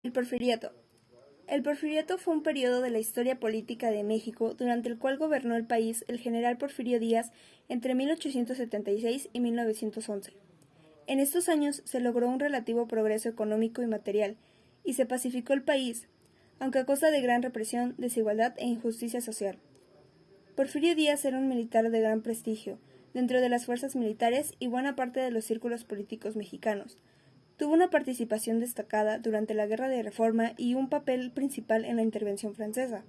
El Porfiriato. El Porfiriato fue un periodo de la historia política de México durante el cual gobernó el país el general Porfirio Díaz entre 1876 y 1911. En estos años se logró un relativo progreso económico y material, y se pacificó el país, aunque a costa de gran represión, desigualdad e injusticia social. Porfirio Díaz era un militar de gran prestigio dentro de las fuerzas militares y buena parte de los círculos políticos mexicanos. Tuvo una participación destacada durante la Guerra de Reforma y un papel principal en la intervención francesa.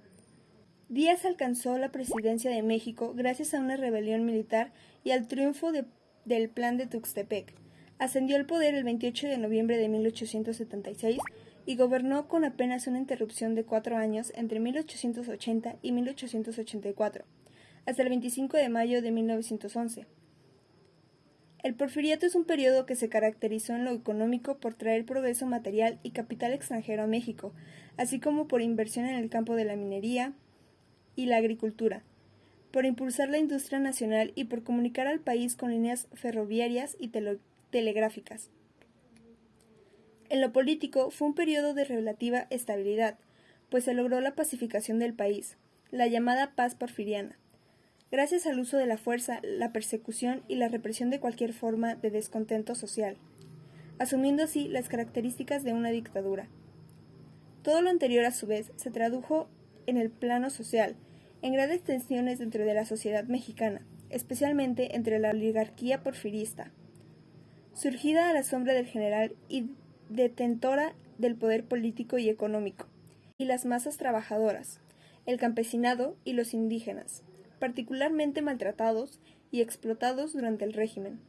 Díaz alcanzó la presidencia de México gracias a una rebelión militar y al triunfo del Plan de Tuxtepec. Ascendió al poder el 28 de noviembre de 1876 y gobernó con apenas una interrupción de 4 años entre 1880 y 1884, hasta el 25 de mayo de 1911. El Porfiriato es un periodo que se caracterizó en lo económico por traer progreso material y capital extranjero a México, así como por inversión en el campo de la minería y la agricultura, por impulsar la industria nacional y por comunicar al país con líneas ferroviarias y telegráficas. En lo político fue un periodo de relativa estabilidad, pues se logró la pacificación del país, la llamada paz porfiriana, gracias al uso de la fuerza, la persecución y la represión de cualquier forma de descontento social, asumiendo así las características de una dictadura. Todo lo anterior, a su vez, se tradujo en el plano social, en grandes tensiones dentro de la sociedad mexicana, especialmente entre la oligarquía porfirista, surgida a la sombra del general y detentora del poder político y económico, y las masas trabajadoras, el campesinado y los indígenas, particularmente maltratados y explotados durante el régimen.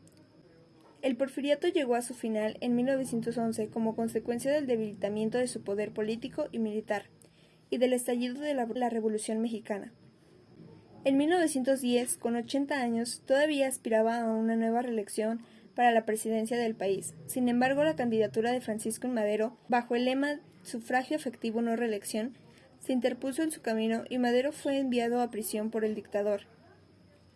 El Porfiriato llegó a su final en 1911 como consecuencia del debilitamiento de su poder político y militar y del estallido de la Revolución Mexicana. En 1910, con 80 años, todavía aspiraba a una nueva reelección para la presidencia del país. Sin embargo, la candidatura de Francisco I. Madero, bajo el lema "Sufragio efectivo, no reelección", se interpuso en su camino y Madero fue enviado a prisión por el dictador.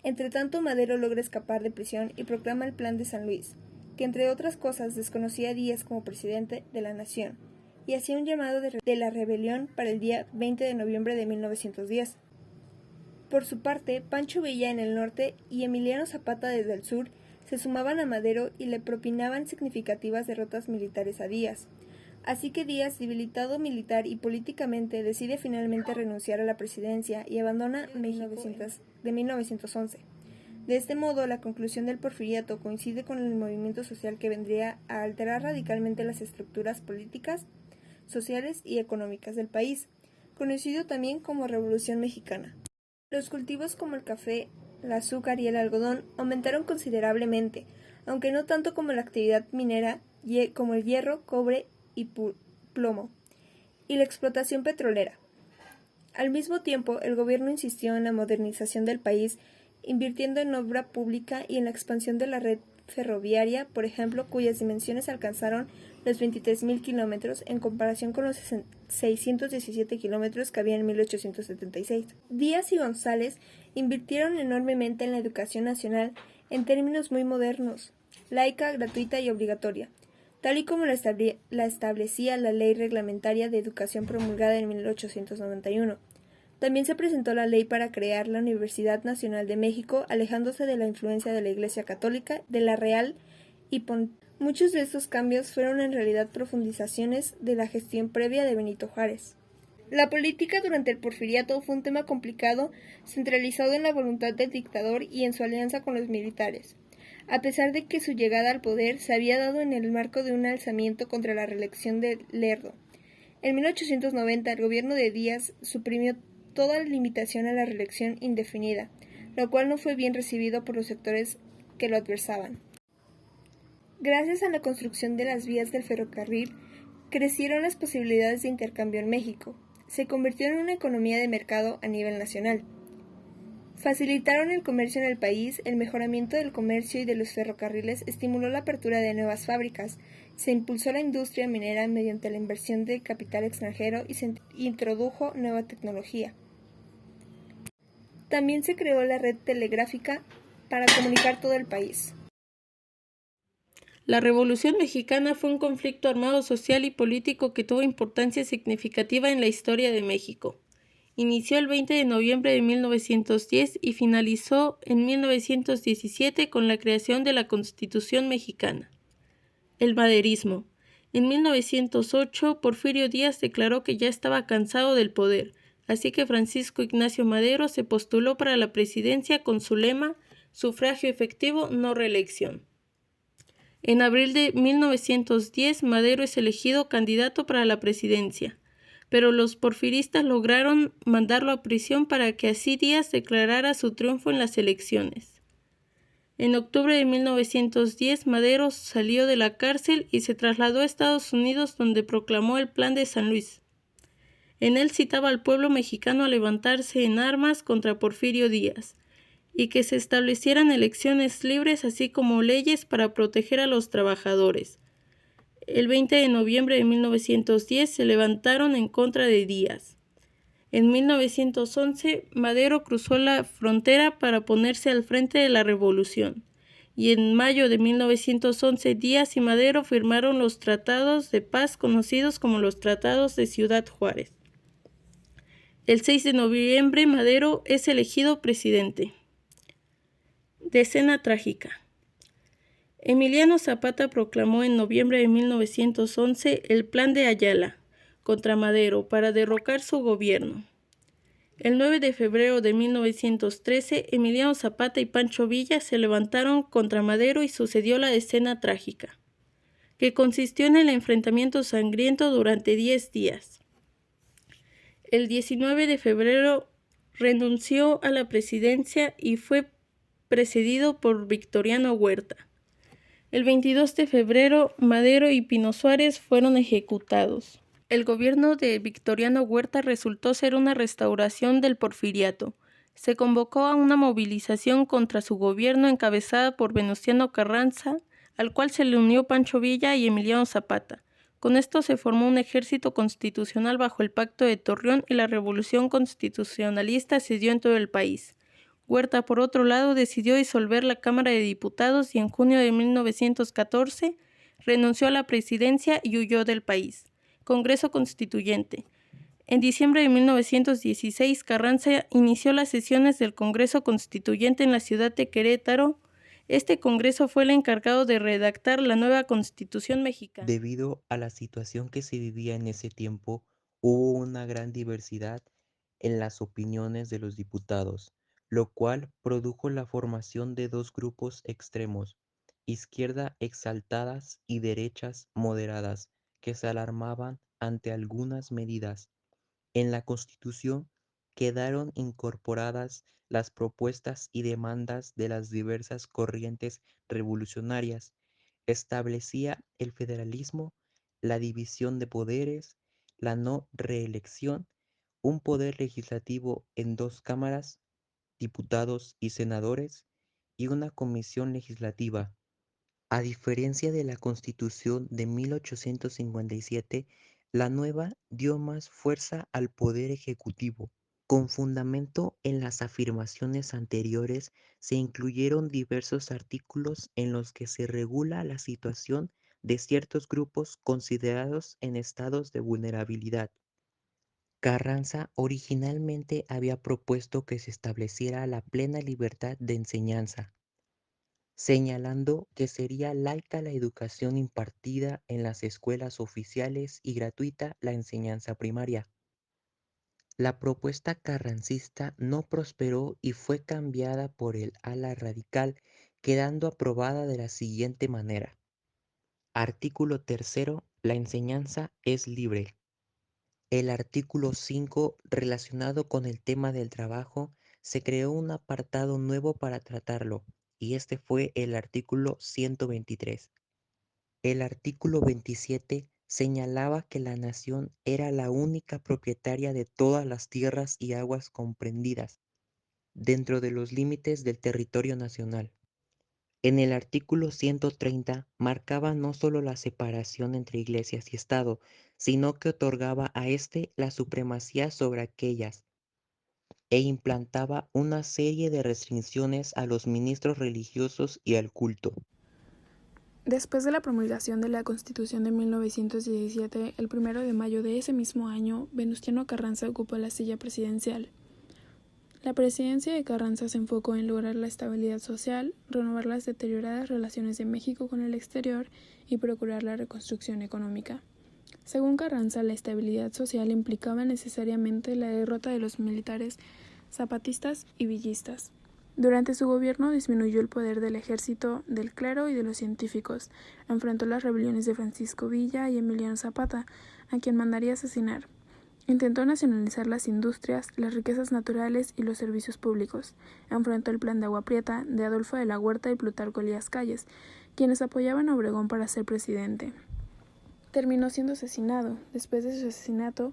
Entretanto, Madero logra escapar de prisión y proclama el Plan de San Luis, que entre otras cosas desconocía a Díaz como presidente de la nación, y hacía un llamado de la rebelión para el día 20 de noviembre de 1910. Por su parte, Pancho Villa en el norte y Emiliano Zapata desde el sur se sumaban a Madero y le propinaban significativas derrotas militares a Díaz. Así que Díaz, debilitado militar y políticamente, decide finalmente renunciar a la presidencia y abandona México de 1911. De este modo, la conclusión del Porfiriato coincide con el movimiento social que vendría a alterar radicalmente las estructuras políticas, sociales y económicas del país, conocido también como Revolución Mexicana. Los cultivos como el café, el azúcar y el algodón aumentaron considerablemente, aunque no tanto como la actividad minera, como el hierro, cobre y plomo, y la explotación petrolera. Al mismo tiempo, el gobierno insistió en la modernización del país, invirtiendo en obra pública y en la expansión de la red ferroviaria, por ejemplo, cuyas dimensiones alcanzaron los 23.000 kilómetros en comparación con los 617 kilómetros que había en 1876. Díaz y González invirtieron enormemente en la educación nacional en términos muy modernos, laica, gratuita y obligatoria, tal y como la establecía la Ley Reglamentaria de Educación promulgada en 1891. También se presentó la ley para crear la Universidad Nacional de México, alejándose de la influencia de la Iglesia Católica, de la Real y Muchos de estos cambios fueron en realidad profundizaciones de la gestión previa de Benito Juárez. La política durante el Porfiriato fue un tema complicado, centralizado en la voluntad del dictador y en su alianza con los militares, a pesar de que su llegada al poder se había dado en el marco de un alzamiento contra la reelección de Lerdo. En 1890, el gobierno de Díaz suprimió toda limitación a la reelección indefinida, lo cual no fue bien recibido por los sectores que lo adversaban. Gracias a la construcción de las vías del ferrocarril, crecieron las posibilidades de intercambio en México. Se convirtió en una economía de mercado a nivel nacional. Facilitaron el comercio en el país, el mejoramiento del comercio y de los ferrocarriles estimuló la apertura de nuevas fábricas, se impulsó la industria minera mediante la inversión de capital extranjero y se introdujo nueva tecnología. También se creó la red telegráfica para comunicar todo el país. La Revolución Mexicana fue un conflicto armado social y político que tuvo importancia significativa en la historia de México. Inició el 20 de noviembre de 1910 y finalizó en 1917 con la creación de la Constitución mexicana. El maderismo. En 1908, Porfirio Díaz declaró que ya estaba cansado del poder, así que Francisco Ignacio Madero se postuló para la presidencia con su lema sufragio efectivo, no reelección. En abril de 1910, Madero es elegido candidato para la presidencia, pero los porfiristas lograron mandarlo a prisión para que así Díaz declarara su triunfo en las elecciones. En octubre de 1910, Madero salió de la cárcel y se trasladó a Estados Unidos, donde proclamó el Plan de San Luis. En él citaba al pueblo mexicano a levantarse en armas contra Porfirio Díaz, y que se establecieran elecciones libres así como leyes para proteger a los trabajadores. El 20 de noviembre de 1910 se levantaron en contra de Díaz. En 1911, Madero cruzó la frontera para ponerse al frente de la revolución, y en mayo de 1911 Díaz y Madero firmaron los tratados de paz conocidos como los Tratados de Ciudad Juárez. El 6 de noviembre Madero es elegido presidente. Decena trágica. Emiliano Zapata proclamó en noviembre de 1911 el Plan de Ayala contra Madero para derrocar su gobierno. El 9 de febrero de 1913, Emiliano Zapata y Pancho Villa se levantaron contra Madero y sucedió la Decena trágica, que consistió en el enfrentamiento sangriento durante 10 días. El 19 de febrero renunció a la presidencia y fue precedido por Victoriano Huerta. El 22 de febrero, Madero y Pino Suárez fueron ejecutados. El gobierno de Victoriano Huerta resultó ser una restauración del porfiriato. Se convocó a una movilización contra su gobierno encabezada por Venustiano Carranza, al cual se le unió Pancho Villa y Emiliano Zapata. Con esto se formó un ejército constitucional bajo el Pacto de Torreón y la revolución constitucionalista se dio en todo el país. Huerta, por otro lado, decidió disolver la Cámara de Diputados y en junio de 1914 renunció a la presidencia y huyó del país. Congreso Constituyente. En diciembre de 1916, Carranza inició las sesiones del Congreso Constituyente en la ciudad de Querétaro. Este congreso fue el encargado de redactar la nueva Constitución mexicana. Debido a la situación que se vivía en ese tiempo, hubo una gran diversidad en las opiniones de los diputados, lo cual produjo la formación de dos grupos extremos, izquierda exaltadas y derechas moderadas, que se alarmaban ante algunas medidas. En la Constitución quedaron incorporadas las propuestas y demandas de las diversas corrientes revolucionarias. Establecía el federalismo, la división de poderes, la no reelección, un poder legislativo en dos cámaras, diputados y senadores, y una comisión legislativa. A diferencia de la Constitución de 1857, la nueva dio más fuerza al poder ejecutivo. Con fundamento en las afirmaciones anteriores, se incluyeron diversos artículos en los que se regula la situación de ciertos grupos considerados en estados de vulnerabilidad. Carranza originalmente había propuesto que se estableciera la plena libertad de enseñanza, señalando que sería laica la educación impartida en las escuelas oficiales y gratuita la enseñanza primaria. La propuesta carrancista no prosperó y fue cambiada por el ala radical, quedando aprobada de la siguiente manera. Artículo tercero. La enseñanza es libre. El artículo 5, relacionado con el tema del trabajo, se creó un apartado nuevo para tratarlo, y este fue el artículo 123. El artículo 27 señalaba que la nación era la única propietaria de todas las tierras y aguas comprendidas dentro de los límites del territorio nacional. En el artículo 130 marcaba no solo la separación entre iglesias y Estado, sino que otorgaba a éste la supremacía sobre aquellas e implantaba una serie de restricciones a los ministros religiosos y al culto. Después de la promulgación de la Constitución de 1917, el 1 de mayo de ese mismo año, Venustiano Carranza ocupó la silla presidencial. La presidencia de Carranza se enfocó en lograr la estabilidad social, renovar las deterioradas relaciones de México con el exterior y procurar la reconstrucción económica. Según Carranza, la estabilidad social implicaba necesariamente la derrota de los militares zapatistas y villistas. Durante su gobierno disminuyó el poder del ejército, del clero y de los científicos. Enfrentó las rebeliones de Francisco Villa y Emiliano Zapata, a quien mandaría asesinar. Intentó nacionalizar las industrias, las riquezas naturales y los servicios públicos. Enfrentó el plan de Agua Prieta de Adolfo de la Huerta y Plutarco Elías Calles, quienes apoyaban a Obregón para ser presidente. Terminó siendo asesinado. Después de su asesinato,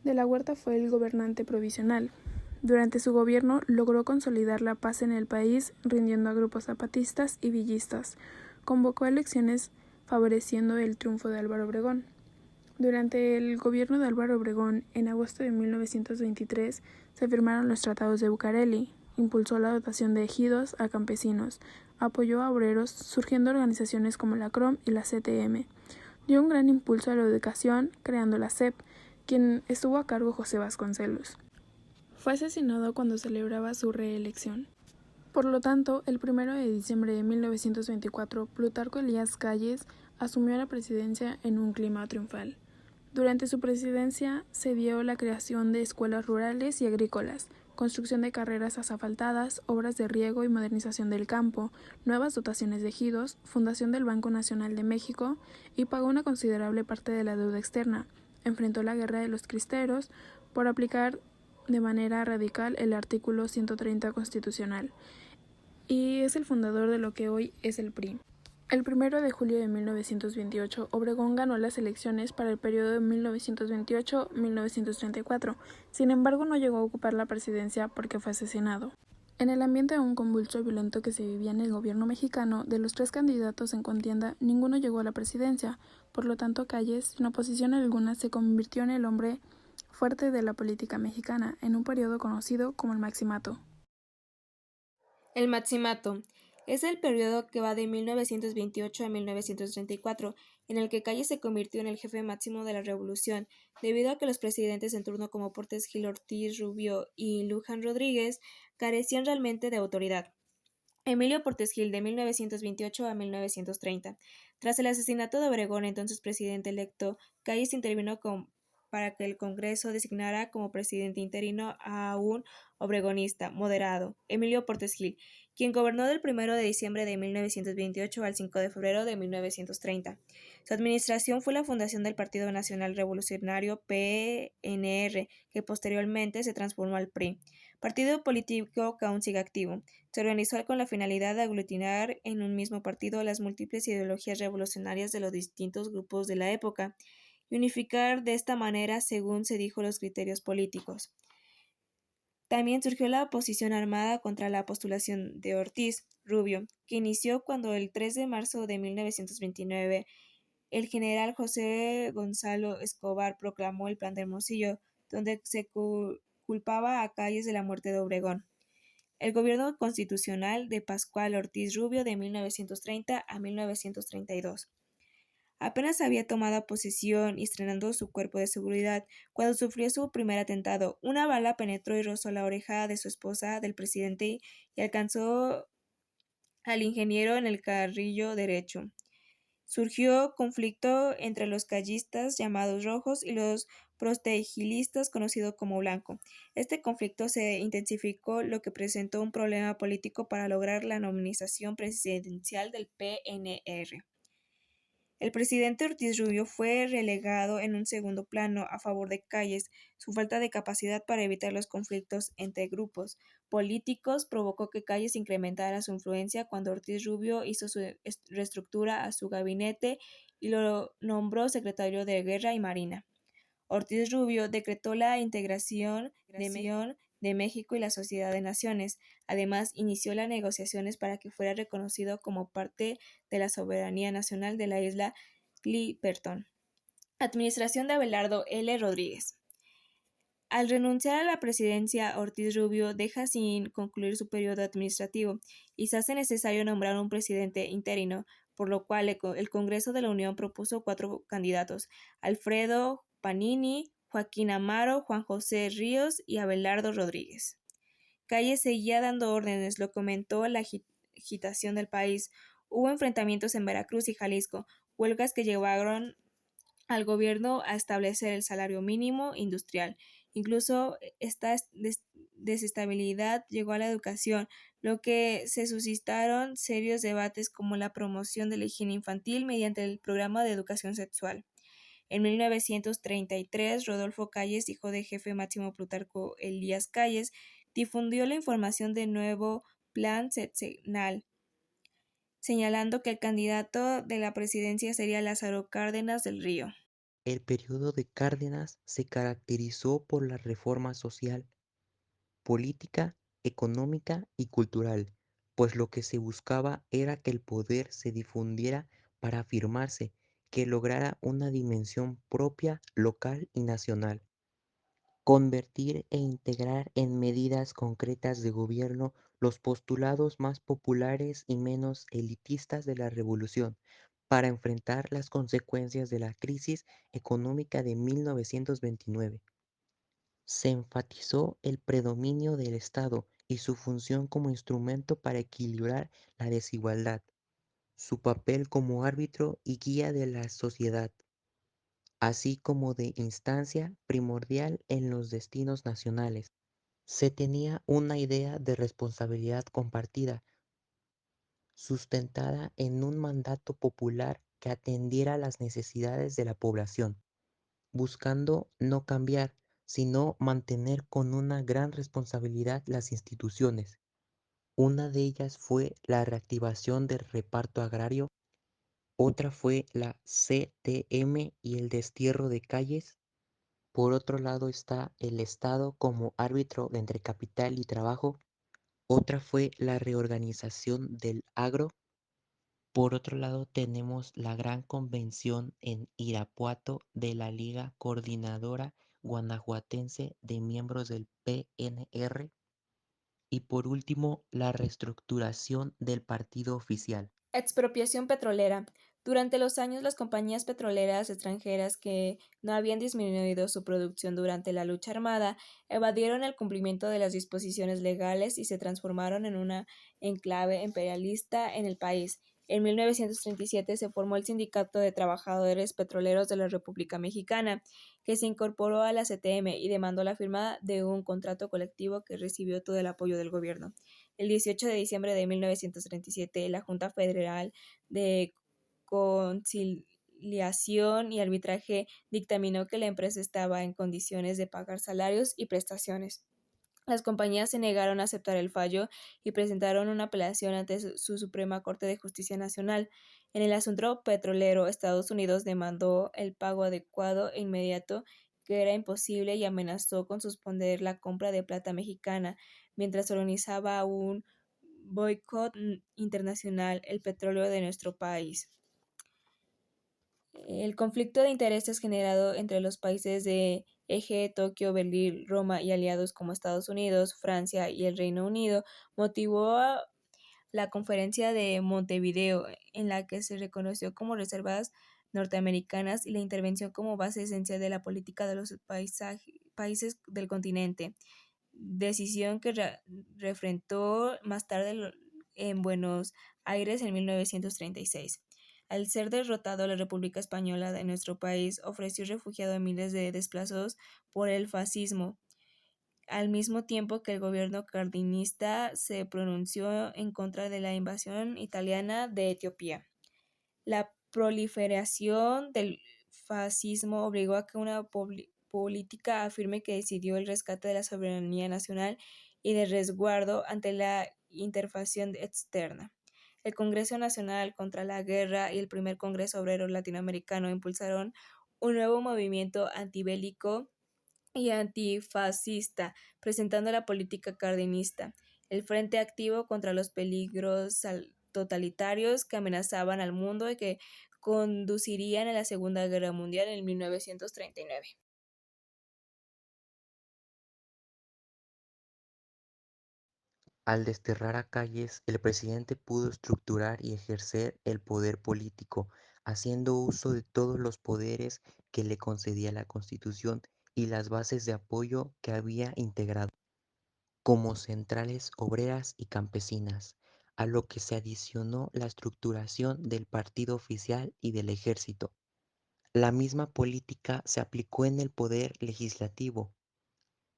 de la Huerta fue el gobernante provisional. Durante su gobierno logró consolidar la paz en el país, rindiendo a grupos zapatistas y villistas. Convocó elecciones favoreciendo el triunfo de Álvaro Obregón. Durante el gobierno de Álvaro Obregón, en agosto de 1923, se firmaron los tratados de Bucareli, impulsó la dotación de ejidos a campesinos, apoyó a obreros, surgiendo organizaciones como la CROM y la CTM. Dio un gran impulso a la educación, creando la SEP, quien estuvo a cargo José Vasconcelos. Fue asesinado cuando celebraba su reelección. Por lo tanto, el 1 de diciembre de 1924, Plutarco Elías Calles asumió la presidencia en un clima triunfal. Durante su presidencia se dio la creación de escuelas rurales y agrícolas, construcción de carreras asfaltadas, obras de riego y modernización del campo, nuevas dotaciones de ejidos, fundación del Banco Nacional de México y pagó una considerable parte de la deuda externa. Enfrentó la guerra de los cristeros por aplicar de manera radical el artículo 130 constitucional y es el fundador de lo que hoy es el PRI. El 1 de julio de 1928, Obregón ganó las elecciones para el periodo de 1928-1934, sin embargo no llegó a ocupar la presidencia porque fue asesinado. En el ambiente aún convulso y violento que se vivía en el gobierno mexicano, de los 3 candidatos en contienda, ninguno llegó a la presidencia, por lo tanto Calles, sin oposición alguna, se convirtió en el hombre fuerte de la política mexicana, en un periodo conocido como el Maximato. El Maximato es el periodo que va de 1928 a 1934, en el que Calles se convirtió en el jefe máximo de la revolución, debido a que los presidentes en turno como Portes Gil, Ortiz Rubio y Luján Rodríguez carecían realmente de autoridad. Emilio Portes Gil, de 1928 a 1930. Tras el asesinato de Obregón, entonces presidente electo, Calles intervino para que el Congreso designara como presidente interino a un obregonista moderado, Emilio Portes Gil, quien gobernó del 1 de diciembre de 1928 al 5 de febrero de 1930. Su administración fue la fundación del Partido Nacional Revolucionario PNR, que posteriormente se transformó al PRI, partido político que aún sigue activo. Se organizó con la finalidad de aglutinar en un mismo partido las múltiples ideologías revolucionarias de los distintos grupos de la época y unificar de esta manera, según se dijo, los criterios políticos. También surgió la oposición armada contra la postulación de Ortiz Rubio, que inició cuando el 3 de marzo de 1929 el general José Gonzalo Escobar proclamó el Plan de Hermosillo, donde se culpaba a Calles de la muerte de Obregón. El gobierno constitucional de Pascual Ortiz Rubio de 1930 a 1932. Apenas había tomado posesión y estrenando su cuerpo de seguridad cuando sufrió su primer atentado. Una bala penetró y rozó la oreja de su esposa, del presidente, y alcanzó al ingeniero en el carrillo derecho. Surgió conflicto entre los callistas, llamados rojos, y los prostegilistas, conocidos como blanco. Este conflicto se intensificó, lo que presentó un problema político para lograr la nominación presidencial del PNR. El presidente Ortiz Rubio fue relegado en un segundo plano a favor de Calles. Su falta de capacidad para evitar los conflictos entre grupos políticos provocó que Calles incrementara su influencia cuando Ortiz Rubio hizo su reestructura a su gabinete y lo nombró secretario de Guerra y Marina. Ortiz Rubio decretó la integración de México y la Sociedad de Naciones. Además, inició las negociaciones para que fuera reconocido como parte de la soberanía nacional de la isla Clipperton. Administración de Abelardo L. Rodríguez. Al renunciar a la presidencia, Ortiz Rubio deja sin concluir su periodo administrativo y se hace necesario nombrar un presidente interino, por lo cual el Congreso de la Unión propuso 4 candidatos: Alfredo Panini, Joaquín Amaro, Juan José Ríos y Abelardo Rodríguez. Calles seguía dando órdenes, lo comentó la agitación del país. Hubo enfrentamientos en Veracruz y Jalisco, huelgas que llevaron al gobierno a establecer el salario mínimo industrial. Incluso esta desestabilidad llegó a la educación, lo que se suscitaron serios debates como la promoción de la higiene infantil mediante el programa de educación sexual. En 1933, Rodolfo Calles, hijo del jefe máximo Plutarco Elías Calles, difundió la información del nuevo plan sexenal, señalando que el candidato de la presidencia sería Lázaro Cárdenas del Río. El periodo de Cárdenas se caracterizó por la reforma social, política, económica y cultural, pues lo que se buscaba era que el poder se difundiera para afirmarse, que lograra una dimensión propia, local y nacional. Convertir e integrar en medidas concretas de gobierno los postulados más populares y menos elitistas de la revolución para enfrentar las consecuencias de la crisis económica de 1929. Se enfatizó el predominio del Estado y su función como instrumento para equilibrar la desigualdad, su papel como árbitro y guía de la sociedad, así como de instancia primordial en los destinos nacionales. Se tenía una idea de responsabilidad compartida, sustentada en un mandato popular que atendiera las necesidades de la población, buscando no cambiar, sino mantener con una gran responsabilidad las instituciones. Una de ellas fue la reactivación del reparto agrario, otra fue la CTM y el destierro de calles. Por otro lado está el Estado como árbitro entre capital y trabajo. Otra fue la reorganización del agro. Por otro lado tenemos la gran convención en Irapuato de la Liga Coordinadora Guanajuatense de miembros del PNR. Y por último, la reestructuración del partido oficial. Expropiación petrolera. Durante los años, las compañías petroleras extranjeras que no habían disminuido su producción durante la lucha armada evadieron el cumplimiento de las disposiciones legales y se transformaron en una enclave imperialista en el país. En 1937 se formó el Sindicato de Trabajadores Petroleros de la República Mexicana, que se incorporó a la CTM y demandó la firma de un contrato colectivo que recibió todo el apoyo del gobierno. El 18 de diciembre de 1937, la Junta Federal de Conciliación y Arbitraje dictaminó que la empresa estaba en condiciones de pagar salarios y prestaciones. Las compañías se negaron a aceptar el fallo y presentaron una apelación ante su Suprema Corte de Justicia Nacional. En el asunto petrolero, Estados Unidos demandó el pago adecuado e inmediato, que era imposible, y amenazó con suspender la compra de plata mexicana, mientras organizaba un boicot internacional el petróleo de nuestro país. El conflicto de intereses generado entre los países de Eje, Tokio, Berlín, Roma y aliados como Estados Unidos, Francia y el Reino Unido motivó la Conferencia de Montevideo, en la que se reconoció como reservas norteamericanas y la intervención como base esencial de la política de los países del continente, decisión que refrendó más tarde en Buenos Aires en 1936. Al ser derrotado la República Española de nuestro país, ofreció refugio a miles de desplazados por el fascismo, al mismo tiempo que el gobierno cardenista se pronunció en contra de la invasión italiana de Etiopía. La proliferación del fascismo obligó a que una política afirme que decidió el rescate de la soberanía nacional y de resguardo ante la intervención externa. El Congreso Nacional contra la Guerra y el primer Congreso Obrero Latinoamericano impulsaron un nuevo movimiento antibélico y antifascista, presentando la política cardenista, el frente activo contra los peligros totalitarios que amenazaban al mundo y que conducirían a la Segunda Guerra Mundial en 1939. Al desterrar a Calles, el presidente pudo estructurar y ejercer el poder político, haciendo uso de todos los poderes que le concedía la Constitución y las bases de apoyo que había integrado, como centrales obreras y campesinas, a lo que se adicionó la estructuración del partido oficial y del ejército. La misma política se aplicó en el poder legislativo,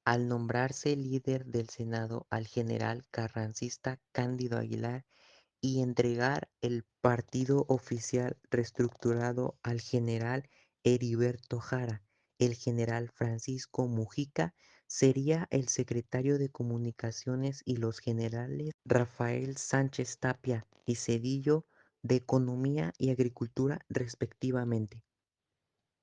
al nombrarse líder del Senado al general carrancista Cándido Aguilar y entregar el partido oficial reestructurado al general Heriberto Jara. El general Francisco Mujica sería el secretario de Comunicaciones y los generales Rafael Sánchez Tapia y Cedillo de Economía y Agricultura respectivamente.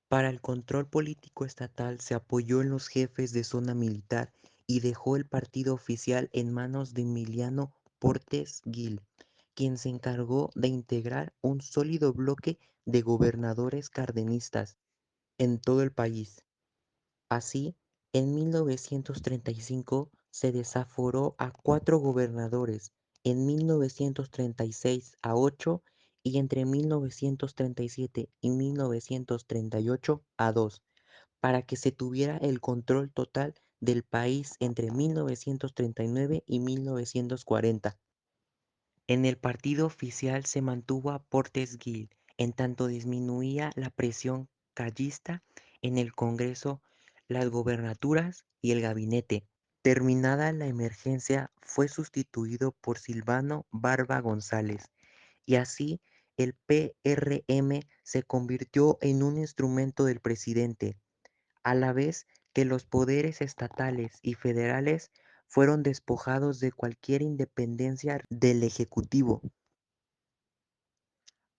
Para el control político estatal se apoyó en los jefes de zona militar y dejó el partido oficial en manos de Emiliano Portes Gil, quien se encargó de integrar un sólido bloque de gobernadores cardenistas en todo el país. Así, en 1935 se desaforó a 4 gobernadores, en 1936 a 8 y entre 1937 y 1938 a 2, para que se tuviera el control total del país entre 1939 y 1940. En el partido oficial se mantuvo a Portes Gil, en tanto disminuía la presión callista en el Congreso, las gobernaturas y el gabinete. Terminada la emergencia, fue sustituido por Silvano Barba González, y así el PRM se convirtió en un instrumento del presidente, a la vez que los poderes estatales y federales fueron despojados de cualquier independencia del Ejecutivo.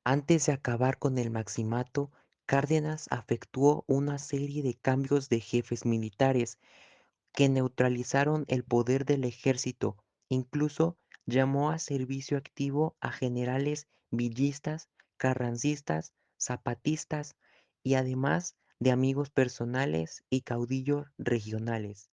Antes de acabar con el Maximato, Cárdenas efectuó una serie de cambios de jefes militares que neutralizaron el poder del ejército. Incluso llamó a servicio activo a generales villistas, carrancistas, zapatistas y además de amigos personales y caudillos regionales.